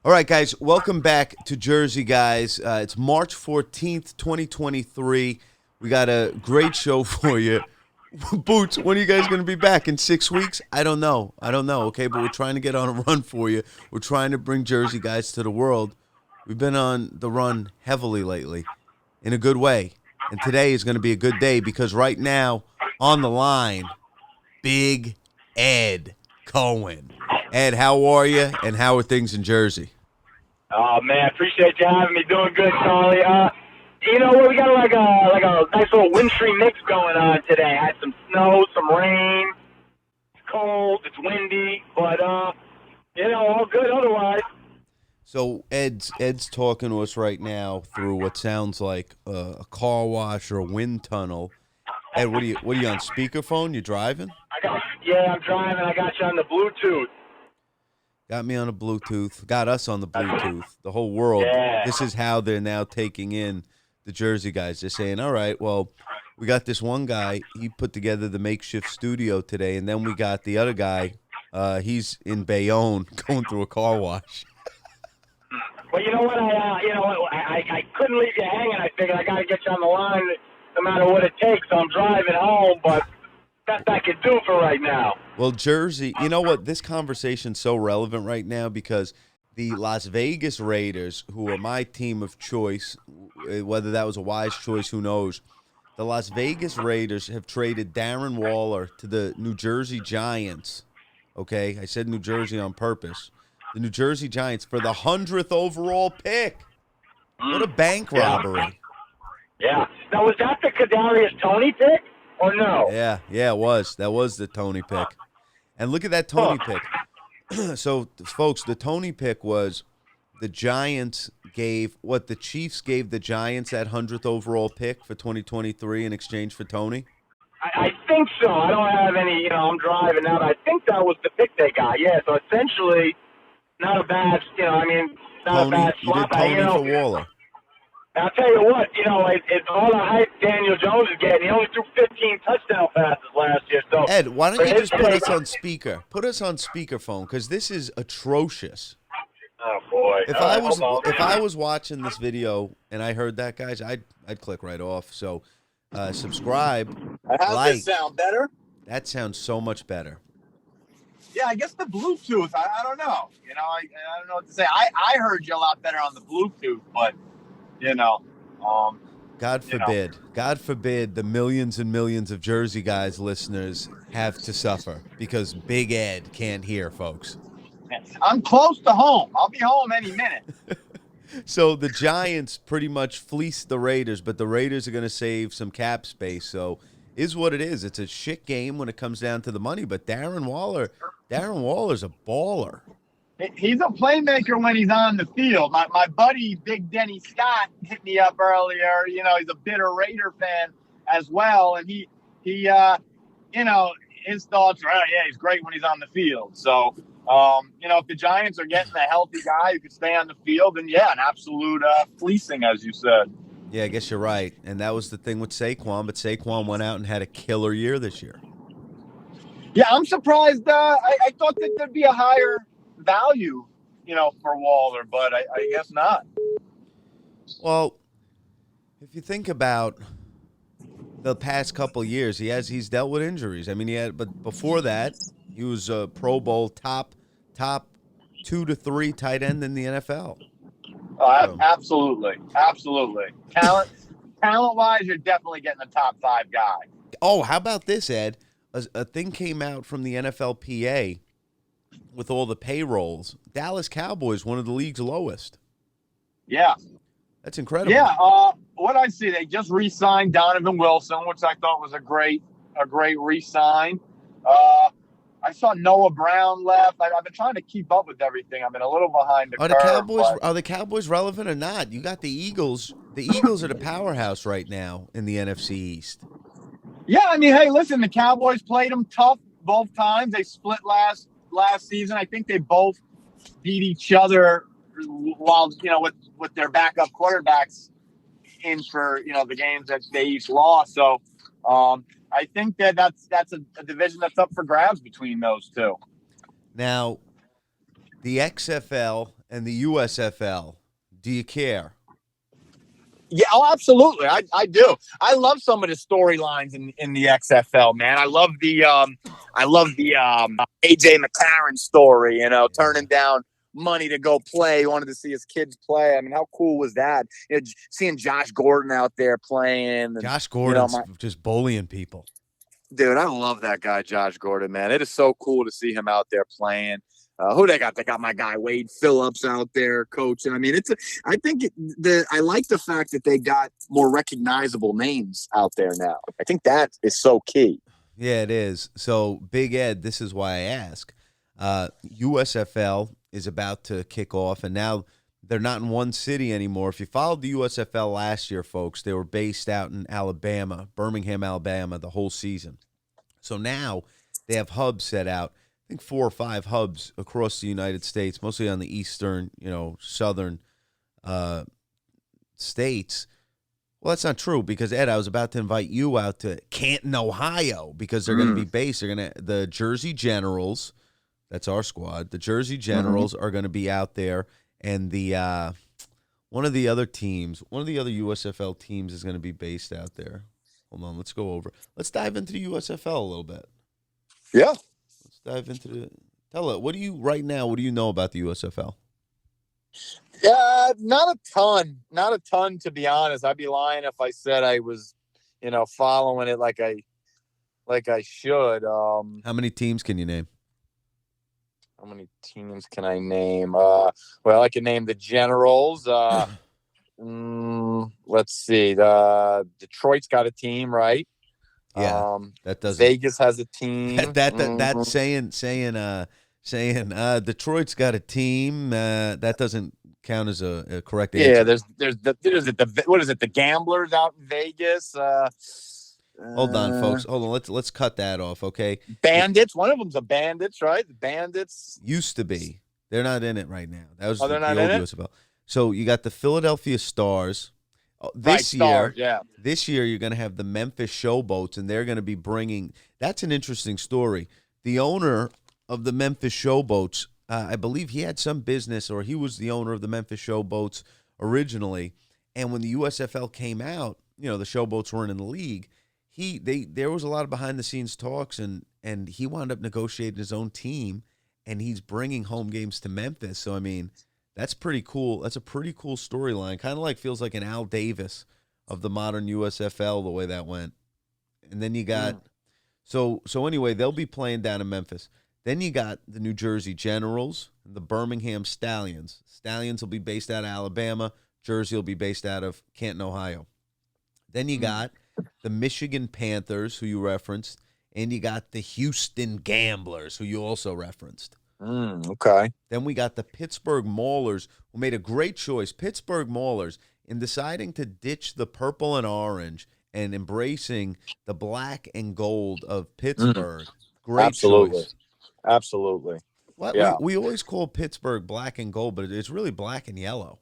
All right, guys, welcome back to Jersey, guys. It's March 14th, 2023. We got a great show for you. Boots, when are you guys going to be back? In 6 weeks? I don't know. Okay, but we're trying to get on a run for you. We're trying to bring Jersey guys to the world. We've been on the run heavily lately in a good way. And today is going to be a good day because right now on the line, Big Ed Cohen. Ed, how are you? And how are things in Jersey? Oh man, appreciate you having me. Doing good, Charlie. You know what? We got like a nice little wintry mix going on today. Had some snow, some rain. It's cold. It's windy, but all good otherwise. So Ed's talking to us right now through what sounds like a car wash or a wind tunnel. Ed, what are you on speakerphone? You driving? Yeah, I'm driving. I got you on the Bluetooth. Got me on a Bluetooth. Got us on the Bluetooth. The whole world. Yeah. This is how they're now taking in the Jersey guys. They're saying, all right, well, we got this one guy. He put together the makeshift studio today, and then we got the other guy. He's in Bayonne going through a car wash. Well, you know what? I couldn't leave you hanging. I figured I got to get you on the line no matter what it takes. So I'm driving home, but best I could do for right now. Well, Jersey, you know what? This conversation's so relevant right now because the Las Vegas Raiders, who are my team of choice, whether that was a wise choice, who knows? The Las Vegas Raiders have traded Darren Waller to the New Jersey Giants. Okay, I said New Jersey on purpose. The New Jersey Giants for the 100th overall pick. What a bank robbery. Yeah. Now, was that the Kadarius Toney pick or no? Yeah, it was. That was the Toney pick. And look at that Toney pick. So, folks, the Toney pick was the Giants the Chiefs gave the Giants that 100th overall pick for 2023 in exchange for Toney? I think so. I don't have any, I'm driving now, but I think that was the pick they got. Yeah, so essentially, not a bad, not Toney, a bad you swap. did Toney for Waller. I'll tell you what, it's all the hype Daniel Jones is getting. He only threw 15 touchdown passes last year. So Ed, why don't you just put us on speaker? Put us on speakerphone because this is atrocious. Oh boy! If I was watching this video and I heard that, guys, I'd click right off. So, subscribe. How's this sound better? That sounds so much better. Yeah, I guess the Bluetooth. I don't know. I don't know what to say. I heard you a lot better on the Bluetooth, but God forbid. God forbid the millions and millions of Jersey guys listeners have to suffer because Big Ed can't hear, folks. I'm close to home. I'll be home any minute. So the Giants pretty much fleeced the Raiders, but the Raiders are going to save some cap space. So is what it is. It's a shit game when it comes down to the money, but Darren Waller's a baller. He's a playmaker when he's on the field. My buddy, Big Denny Scott, hit me up earlier. He's a bitter Raider fan as well. And he his thoughts are, yeah, he's great when he's on the field. So, if the Giants are getting a healthy guy who could stay on the field, then, yeah, an absolute fleecing, as you said. Yeah, I guess you're right. And that was the thing with Saquon, but Saquon went out and had a killer year this year. Yeah, I'm surprised. I thought that there'd be a higher value, for Waller, but I guess not. Well, if you think about the past couple years, he's dealt with injuries. I mean, but before that, he was a Pro Bowl top 2 to 3 tight end in the NFL. Absolutely. Talent-wise, you're definitely getting a top 5 guy. Oh, how about this, Ed? A thing came out from the NFLPA with all the payrolls. Dallas Cowboys, one of the league's lowest. Yeah. That's incredible. Yeah, what I see, they just re-signed Donovan Wilson, which I thought was a great re-sign. I saw Noah Brown left. I've been trying to keep up with everything. I've been a little behind the curve. Are the Cowboys relevant or not? You got the Eagles. The Eagles are the powerhouse right now in the NFC East. Yeah, I mean, hey, listen, the Cowboys played them tough both times. They split last season. I think they both beat each other while, with their backup quarterbacks in for, the games that they each lost. So I think that's a division that's up for grabs between those two. Now, the XFL and the USFL. Do you care? Yeah, oh, absolutely. I do. I love some of the storylines in the XFL, man. I love the AJ McLaren story, turning down money to go play. He wanted to see his kids play. I mean, how cool was that? Seeing Josh Gordon out there playing. And, Josh Gordon's just bullying people. Dude, I love that guy, Josh Gordon, man. It is so cool to see him out there playing. Who they got? They got my guy Wade Phillips out there coaching. I mean, I like the fact that they got more recognizable names out there now. I think that is so key. Yeah, it is. So, Big Ed, this is why I ask. USFL is about to kick off, and now they're not in one city anymore. If you followed the USFL last year, folks, they were based out in Alabama, Birmingham, Alabama, the whole season. So now they have hubs set out. I think 4 or 5 hubs across the United States, mostly on the eastern, southern states. Well, that's not true because, Ed, I was about to invite you out to Canton, Ohio, because they're going to be based. The Jersey Generals, that's our squad. The Jersey Generals are going to be out there, and one of the other USFL teams is going to be based out there. Hold on, let's go over. Let's dive into the USFL a little bit. Yeah. Dive into what do you know about the USFL? Not a ton, to be honest. I'd be lying if I said I was, following it like I should. How many teams can you name? How many teams can I name? Well, I can name the Generals. Let's see. Detroit's got a team, right? Yeah, that doesn't. Vegas has a team. That's saying Detroit's got a team. That doesn't count as a correct answer. Yeah, there's the Gamblers out in Vegas. Hold on, folks. Hold on. Let's cut that off, okay? Bandits. One of them's a Bandits, right? The Bandits used to be. They're not in it right now. That was they're not the in old it? USFL. So you got the Philadelphia Stars. This year you're going to have the Memphis Showboats, and they're going to be bringing. That's an interesting story. The owner of the Memphis Showboats, I believe he had some business, or he was the owner of the Memphis Showboats originally. And when the USFL came out, the Showboats weren't in the league. There was a lot of behind the scenes talks, and he wound up negotiating his own team, and he's bringing home games to Memphis. So I mean. That's pretty cool. That's a pretty cool storyline. Kind of feels like an Al Davis of the modern USFL, the way that went. And then you got so anyway, they'll be playing down in Memphis. Then you got the New Jersey Generals and the Birmingham Stallions. Stallions will be based out of Alabama. Jersey will be based out of Canton, Ohio. Then you got the Michigan Panthers, who you referenced, and you got the Houston Gamblers, who you also referenced. Okay. Then we got the Pittsburgh Maulers, who made a great choice. Pittsburgh Maulers, in deciding to ditch the purple and orange and embracing the black and gold of Pittsburgh. Great choice. Absolutely. What? Yeah. We always call Pittsburgh black and gold, but it's really black and yellow.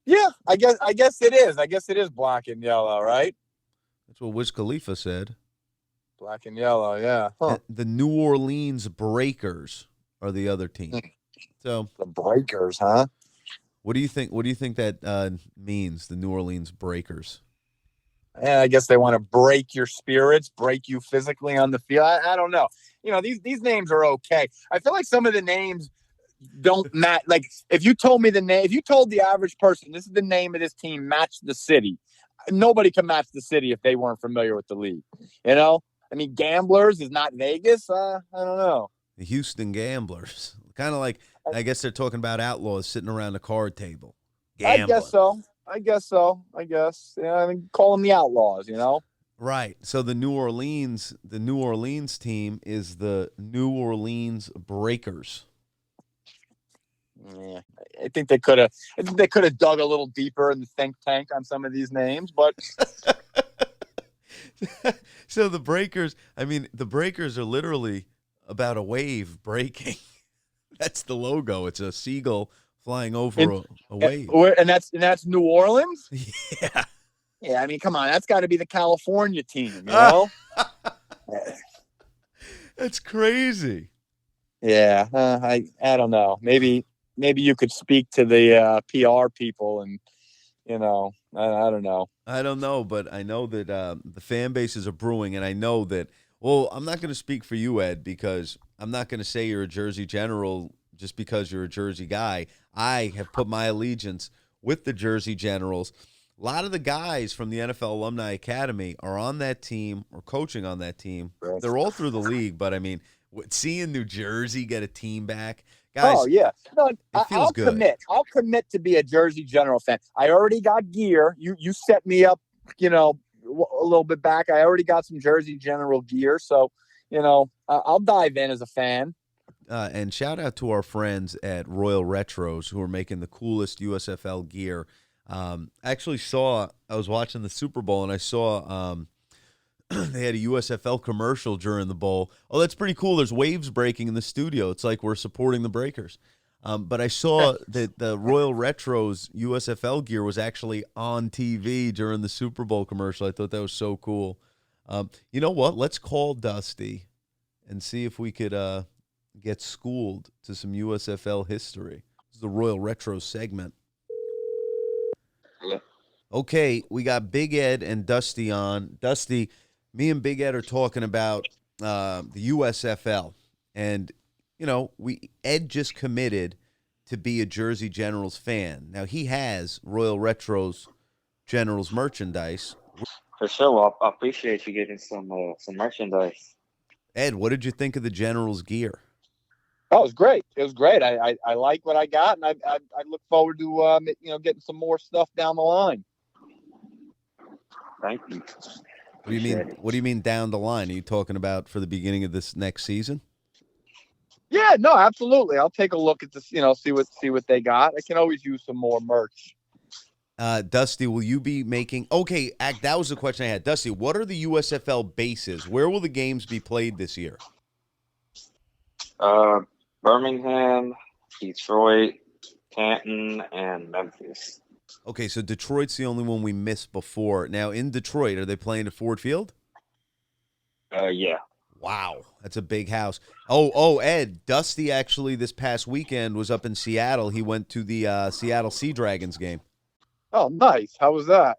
Yeah, I guess it is. I guess it is black and yellow, right? That's what Wiz Khalifa said. Black and yellow, yeah. Huh. The New Orleans Breakers are the other team. So the Breakers, huh? What do you think? What do you think that means? The New Orleans Breakers. Yeah, I guess they want to break your spirits, break you physically on the field. I don't know. These names are okay. I feel like some of the names don't match. Like if you told me the name, if you told the average person this is the name of this team, match the city. Nobody can match the city if they weren't familiar with the league. I mean, Gamblers is not Vegas. I don't know. The Houston Gamblers. Kind of like, I guess they're talking about outlaws sitting around the card table. Gambling. I guess so. Yeah, I mean, call them the Outlaws, Right. So the New Orleans team is the New Orleans Breakers. Yeah, I think they could have dug a little deeper in the think tank on some of these names, but so the Breakers are literally about a wave breaking. That's the logo. It's a seagull flying over a wave. And that's New Orleans? Yeah. Yeah, I mean, come on. That's got to be the California team, That's crazy. Yeah, I don't know. Maybe you could speak to the PR people, and I don't know. I don't know, but I know that the fan bases are brewing, and I know that. Well, I'm not going to speak for you, Ed, because I'm not going to say you're a Jersey General just because you're a Jersey guy. I have put my allegiance with the Jersey Generals. A lot of the guys from the NFL Alumni Academy are on that team or coaching on that team. Right. They're all through the league, but I mean, seeing New Jersey get a team back, guys, Oh yeah, no, it feels I'll good. commit. I'll commit to be a Jersey General fan. I already got gear. You set me up, a little bit back. I already got some Jersey General gear, so I'll dive in as a fan. And shout out to our friends at Royal Retros who are making the coolest USFL gear. I was watching the Super Bowl and I saw they had a USFL commercial during the bowl. Oh, that's pretty cool. There's waves breaking in the studio. It's like we're supporting the Breakers. But I saw that the Royal Retros USFL gear was actually on TV during the Super Bowl commercial. I thought that was so cool. You know what? Let's call Dusty and see if we could get schooled to some USFL history. This is the Royal Retro segment. Yeah. Okay, we got Big Ed and Dusty on. Dusty, me and Big Ed are talking about the USFL. And, Ed just committed to be a Jersey Generals fan. Now, he has Royal Retros Generals merchandise. For sure. Well, I appreciate you getting some merchandise. Ed, what did you think of the Generals gear? Oh, it was great. It was great. I like what I got, and I look forward to getting some more stuff down the line. Thank you. What do you mean? What do you mean down the line? Are you talking about for the beginning of this next season? Yeah, no, absolutely. I'll take a look at this. See what they got. I can always use some more merch. Dusty, will you be making? Okay, that was the question I had. Dusty, what are the USFL bases? Where will the games be played this year? Birmingham, Detroit, Canton, and Memphis. Okay, so Detroit's the only one we missed before. Now, in Detroit, are they playing at Ford Field? Yeah. Wow, that's a big house. Oh, Ed, Dusty actually this past weekend was up in Seattle. He went to the Seattle Sea Dragons game. Oh, nice. How was that?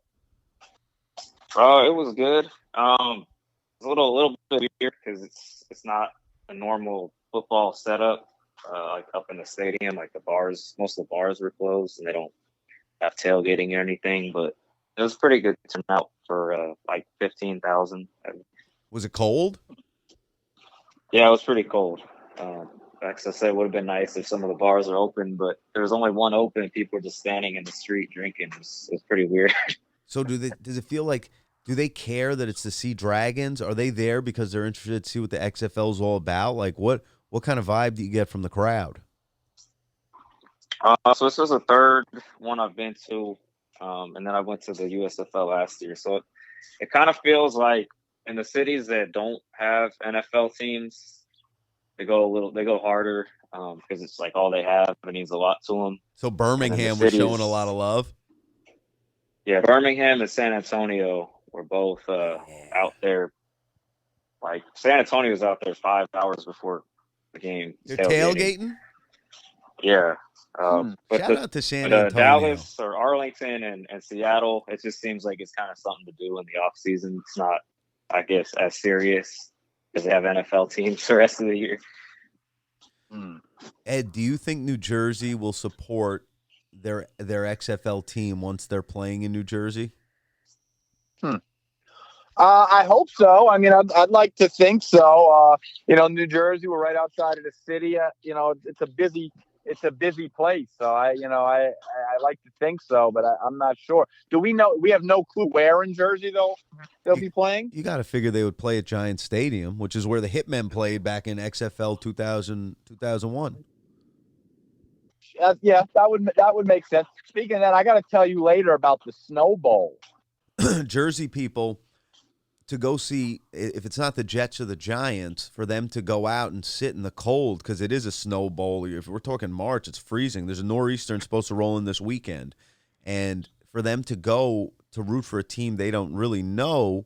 It was good. It's a little bit weird because it's not a normal football setup. Like up in the stadium, like most of the bars were closed and they don't have tailgating or anything. But it was pretty good turnout for like 15,000. Was it cold? Yeah, it was pretty cold. Like I said, it would have been nice if some of the bars are open, but there was only one open. People were just standing in the street drinking. It was pretty weird. So does it feel like, do they care that it's the Sea Dragons? Are they there because they're interested to see what the XFL is all about? Like what kind of vibe do you get from the crowd? So this was the third one I've been to, and then I went to the USFL last year. So it kind of feels like in the cities that don't have NFL teams, they go harder because it's like all they have. It means a lot to them. So Birmingham was showing a lot of love. Yeah, Birmingham and San Antonio were both out there. Like San Antonio was out there 5 hours before the game. They're tailgating? Yeah. But shout out to San Antonio. Dallas or Arlington and Seattle, it just seems like it's kind of something to do in the off season. It's not, I guess, as serious because they have NFL teams the rest of the year. Ed, do you think New Jersey will support their XFL team once they're playing in New Jersey? I hope so. I mean, I'd like to think so. New Jersey, we're right outside of the city. It's a busy place. So I like to think so, but I'm not sure. Do we know? We have no clue where in Jersey they'll be playing. You got to figure they would play at Giant Stadium, which is where the Hitmen played back in XFL 2001. Yeah, that would make sense. Speaking of that, I got to tell you later about the Snow Bowl. Jersey people, to go see, if it's not the Jets or the Giants, for them to go out and sit in the cold, because it is a snow bowl. If we're talking March, it's freezing. There's a nor'easter supposed to roll in this weekend. And for them to go to root for a team they don't really know,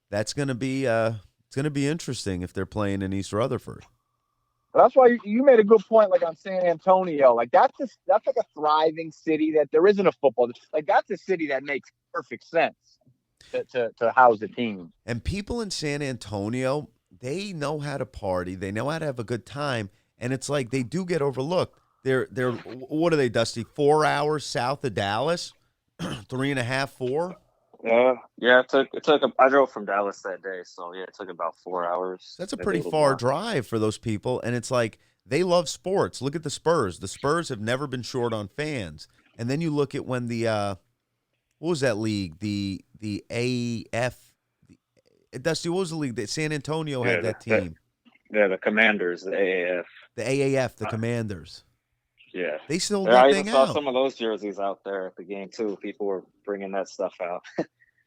that's going to be it's going to be interesting if they're playing in East Rutherford. But that's why you made a good point, like on San Antonio. Like that's like a thriving city that there isn't a football. Like that's a city that makes perfect sense to house a team. And people in San Antonio, they know how to party. They know how to have a good time. And it's like they do get overlooked. They're what are they, Dusty? 4 hours south of Dallas? 3.5, 4? Yeah. It took. I drove from Dallas that day, so yeah, it took about 4 hours. That's a maybe pretty little far more. drive for those people. And it's like they love sports. Look at the Spurs. The Spurs have never been short on fans. And then you look at when the what was that league? The AF. Dusty, what was the league that San Antonio had that team? The Commanders, the AAF. The AAF, the Commanders. Yeah. They sold I that even thing saw out. some of those jerseys out there at the game too. People were bringing that stuff out.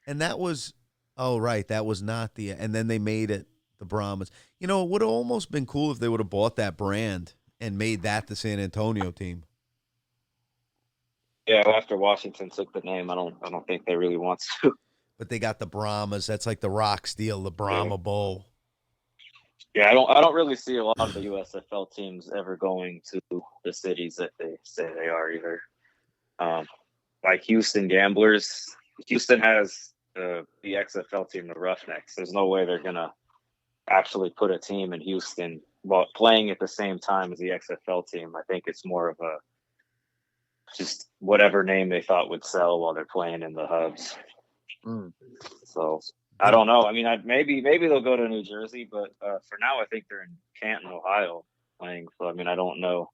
And that was, oh, right, that was not the, and then they made it the Brahmas. You know, it would have almost been cool if they would have bought that brand and made that the San Antonio team. Yeah, well, after Washington took the name, I don't think they really want to. But they got the Brahmas. That's like the Rocks deal, the Brahma Bowl. Yeah, I don't really see a lot of the USFL teams ever going to the cities that they say they are either. Like Houston Gamblers. Houston has the XFL team, the Roughnecks. There's no way they're gonna actually put a team in Houston while playing at the same time as the XFL team. I think it's more of a just whatever name they thought would sell while they're playing in the hubs. So I don't know. I mean, maybe they'll go to New Jersey, but for now, I think they're in Canton, Ohio, playing. So I mean, I don't know,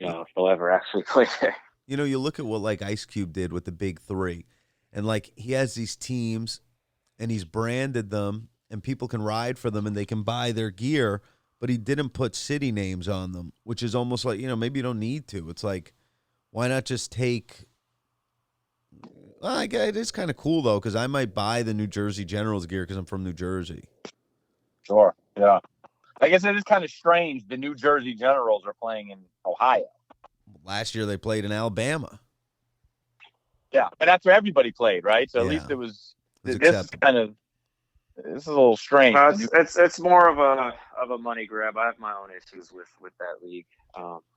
if they'll ever actually play there. You know, you look at what like Ice Cube did with the Big Three, and like he has these teams, and he's branded them, and people can ride for them, and they can buy their gear, but he didn't put city names on them, which is almost like, maybe you don't need to. It's like, why not just take? Well, I guess it is kind of cool though, because I might buy the New Jersey Generals gear because I'm from New Jersey. Sure, yeah. I guess it is kind of strange. The New Jersey Generals are playing in Ohio. Last year they played in Alabama. Yeah, but that's where everybody played, right? So at Yeah. least it was. It was This acceptable. is a little strange. It's more of a money grab. I have my own issues with that league,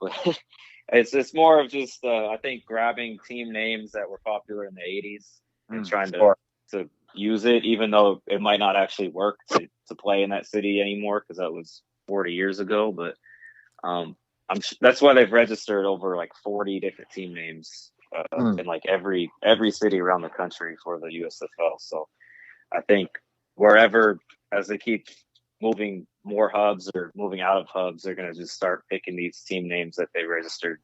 but it's more of just I think grabbing team names that were popular in the '80s and trying to use it, even though it might not actually work to play in that city anymore because that was 40 years ago. But that's why they've registered over like 40 different team names in like every city around the country for the USFL. So I think wherever, as they keep moving more hubs or moving out of hubs, they're going to just start picking these team names that they registered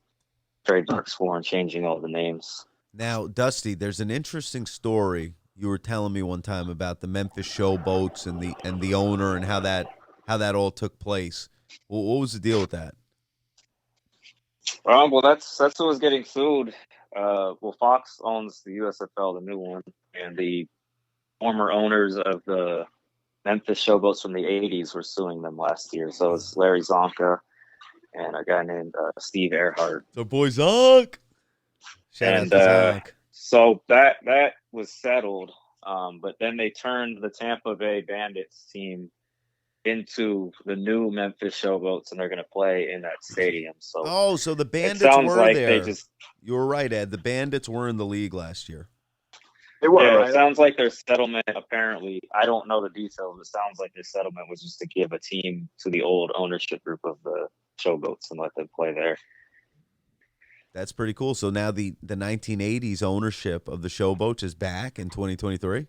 trademarks for and changing all the names. Now, Dusty, there's an interesting story you were telling me one time about the Memphis Showboats and the owner and how that all took place. Well, what was the deal with that? Well, that's who was getting sued. Fox owns the USFL, the new one, and the former owners of the Memphis Showboats from the 80s were suing them last year. So it's Larry Zonka and a guy named Steve Earhart. The boy Zonk. Shout out to Zonk. So that was settled, but then they turned the Tampa Bay Bandits team into the new Memphis Showboats, and they're going to play in that stadium. So so the Bandits sounds were like there. You were right, Ed. The Bandits were in the league last year. They were, yeah, right? It sounds like their settlement, apparently, I don't know the details, but it sounds like their settlement was just to give a team to the old ownership group of the Showboats and let them play there. That's pretty cool. So now the 1980s ownership of the Showboats is back in 2023?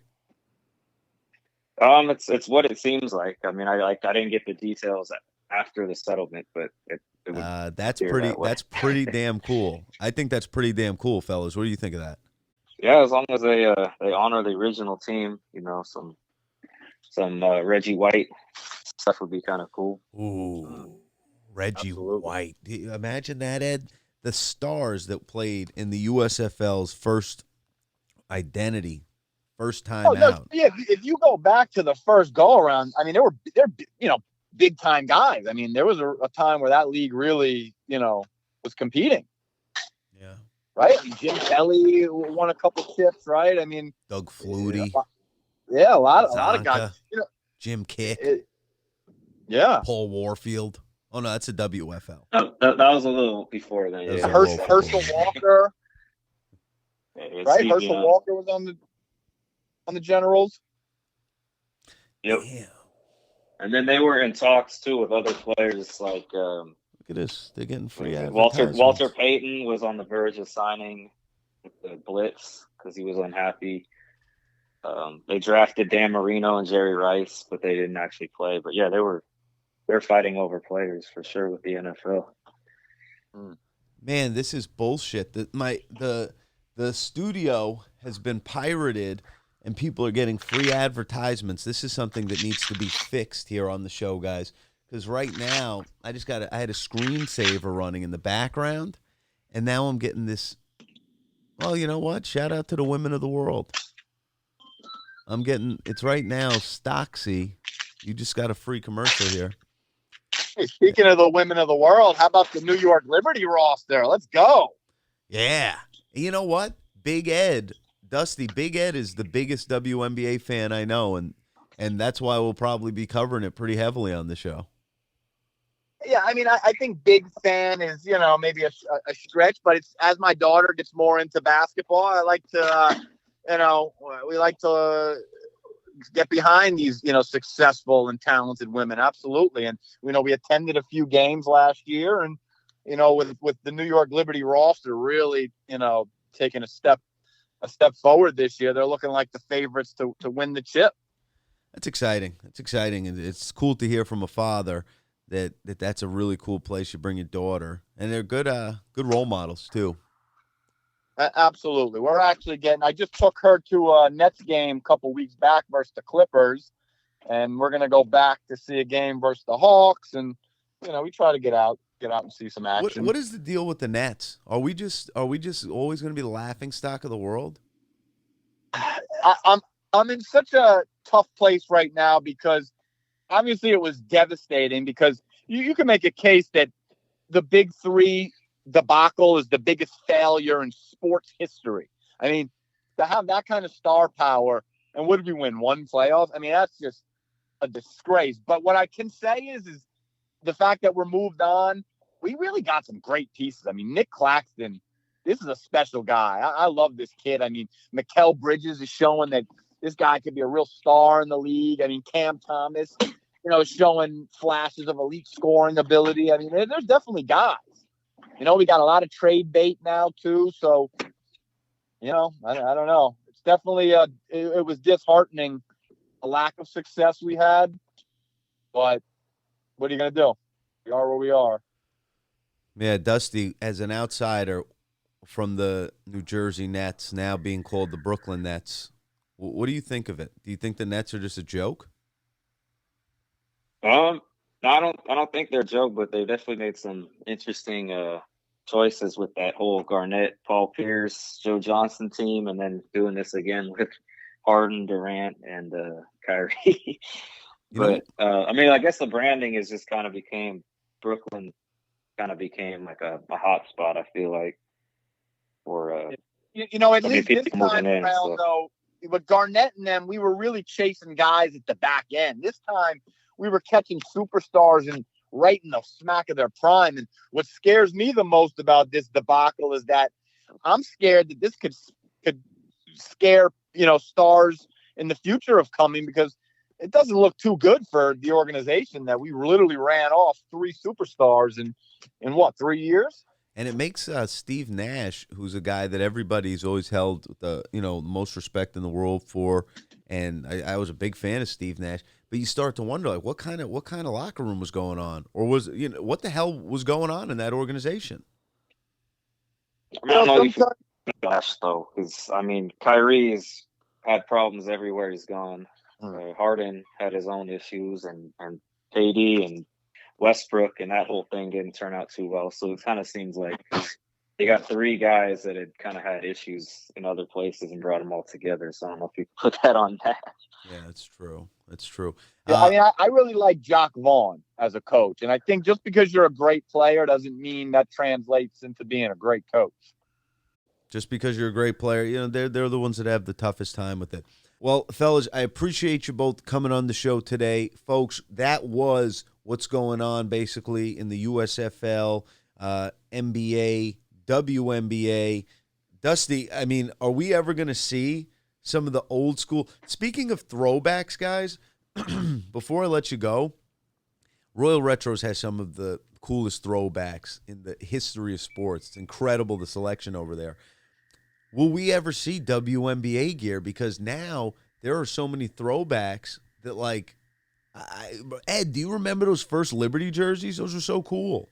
It's what it seems like. I mean, I didn't get the details after the settlement, but it would that's pretty damn cool. I think that's pretty damn cool, fellas. What do you think of that? Yeah, as long as they honor the original team, some Reggie White stuff would be kind of cool. Ooh, Reggie Absolutely. White. Imagine that, Ed. The stars that played in the USFL's first identity, first time out. Yeah, if you go back to the first go around, I mean, they're big time guys. I mean, there was a time where that league really was competing. Yeah. Right. I mean, Jim Kelly won a couple chips. Right. I mean, Doug Flutie. Yeah, a lot of guys. Jim Kick. Yeah. Paul Warfield. Oh no, that's a WFL. Oh, that was a little before then. That was Yeah. a little Herschel Walker, Yeah, right? Steve Herschel Young. Walker was on the Generals. Yep. Damn. And then they were in talks too with other players like Look at this. They're getting free Walter advertisements. Payton was on the verge of signing with the Blitz because he was unhappy. They drafted Dan Marino and Jerry Rice, but they didn't actually play. But yeah, they're fighting over players for sure with the NFL. Man, this is bullshit. The studio has been pirated and people are getting free advertisements. This is something that needs to be fixed here on the show, guys. Because right now, I had a screensaver running in the background, and now I'm getting this. Well, you know what? Shout out to the women of the world. It's right now, Stocksy. You just got a free commercial here. Hey, speaking of the women of the world, how about the New York Liberty roster? Let's go. Yeah. You know what? Big Ed, Dusty, Big Ed is the biggest WNBA fan I know, and that's why we'll probably be covering it pretty heavily on the show. Yeah, I mean, I think big fan is, maybe a stretch, but it's as my daughter gets more into basketball, I like to, we like to get behind these, successful and talented women. Absolutely. And, we attended a few games last year and, with the New York Liberty roster really, taking a step forward this year, they're looking like the favorites to win the chip. That's exciting. That's exciting. And it's cool to hear from a father that's a really cool place you bring your daughter. And they're good role models too. Absolutely. We're actually I just took her to a Nets game a couple weeks back versus the Clippers, and we're going to go back to see a game versus the Hawks. And, we try to get out and see some action. What is the deal with the Nets? Are we just always going to be the laughing stock of the world? I'm in such a tough place right now because obviously it was devastating because you can make a case that the Big Three debacle is the biggest failure in sports history. I mean, to have that kind of star power, and what did we win? One playoff? I mean, that's just a disgrace. But what I can say is the fact that we're moved on, we really got some great pieces. I mean, Nick Claxton, this is a special guy. I love this kid. I mean, Mikal Bridges is showing that this guy could be a real star in the league. I mean, Cam Thomas, showing flashes of elite scoring ability. I mean, there's definitely guys. We got a lot of trade bait now too. So, I don't know. It's definitely it was disheartening, the lack of success we had. But what are you going to do? We are where we are. Yeah, Dusty, as an outsider from the New Jersey Nets, now being called the Brooklyn Nets, what do you think of it? Do you think the Nets are just a joke? I don't think they're a joke, but they definitely made some interesting choices with that whole Garnett, Paul Pierce, Joe Johnson team, and then doing this again with Harden, Durant, and Kyrie. But I guess the branding is just kind of became Brooklyn, kind of became like a hot spot. I feel like for at least this time around though, with Garnett and them, we were really chasing guys at the back end. This time, we were catching superstars and right in the smack of their prime. And what scares me the most about this debacle is that I'm scared that this could scare, stars in the future of coming, because it doesn't look too good for the organization that we literally ran off 3 superstars in 3 years? And it makes Steve Nash, who's a guy that everybody's always held the most respect in the world for, and I was a big fan of Steve Nash. But you start to wonder, like, what kind of locker room was going on, or was what the hell was going on in that organization? I don't know if Nash though, because Kyrie has had problems everywhere he's gone. Harden had his own issues, and KD and Westbrook, and that whole thing didn't turn out too well. So it kind of seems like they got 3 guys that had kind of had issues in other places and brought them all together. So I don't know if you put that on that. Yeah, that's true. That's true. Yeah, I really like Jock Vaughn as a coach. And I think just because you're a great player doesn't mean that translates into being a great coach. Just because you're a great player, they're the ones that have the toughest time with it. Well, fellas, I appreciate you both coming on the show today. Folks, that was what's going on basically in the USFL, NBA, WNBA. Dusty, I mean, are we ever going to see some of the old school? Speaking of throwbacks, guys, before I let you go, Royal Retros has some of the coolest throwbacks in the history of sports. It's incredible, the selection over there. Will we ever see WNBA gear? Because now there are so many throwbacks that, like, Ed, do you remember those first Liberty jerseys? Those were so cool.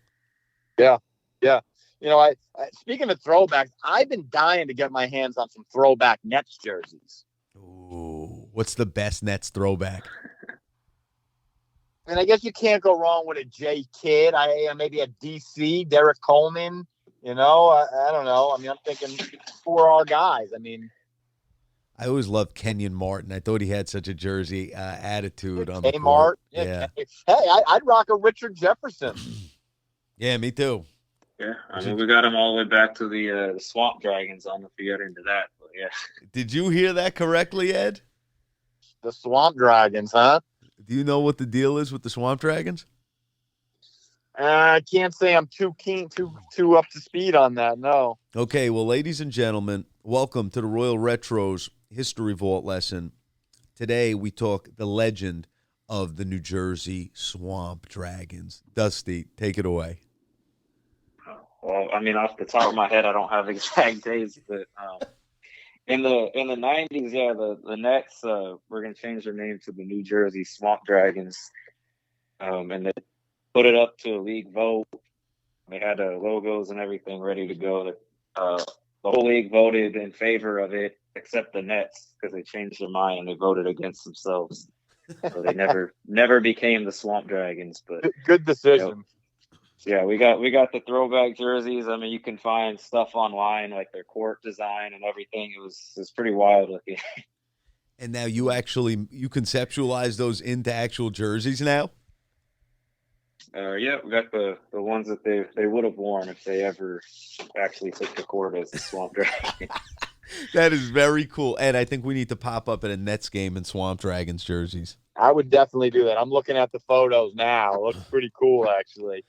Yeah. You know, I speaking of throwbacks, I've been dying to get my hands on some throwback Nets jerseys. Ooh, what's the best Nets throwback? And I guess you can't go wrong with a J Kidd. Maybe a DC, Derek Coleman. You know, I don't know. I mean, I'm thinking for our guys. I mean, I always loved Kenyon Martin. I thought he had such a jersey attitude on the court. Mart. Yeah. Hey, I'd rock a Richard Jefferson. Yeah, me too. Yeah, I mean, we got him all the way back to the Swamp Dragons. I don't know if you got into that, but yeah. Did you hear that correctly, Ed? The Swamp Dragons, huh? Do you know what the deal is with the Swamp Dragons? I can't say I'm too up to speed on that. No. Okay, well, ladies and gentlemen, welcome to the Royal Retros History Vault lesson. Today we talk the legend of the New Jersey Swamp Dragons. Dusty, take it away. Well, I mean, off the top of my head, I don't have exact dates, but in the 90s, yeah, the Nets were gonna change their name to the New Jersey Swamp Dragons, and they put it up to a league vote. They had logos and everything ready to go. The whole league voted in favor of it, except the Nets, because they changed their mind and they voted against themselves. So they never became the Swamp Dragons. But good decision. You know, yeah, we got the throwback jerseys. I mean, you can find stuff online, like their court design and everything. It was pretty wild looking. And now you conceptualize those into actual jerseys now? Yeah, we got the ones that they would have worn if they ever actually took the court as the Swamp Dragon. That is very cool. Ed, I think we need to pop up at a Nets game in Swamp Dragons jerseys. I would definitely do that. I'm looking at the photos now. It looks pretty cool, actually.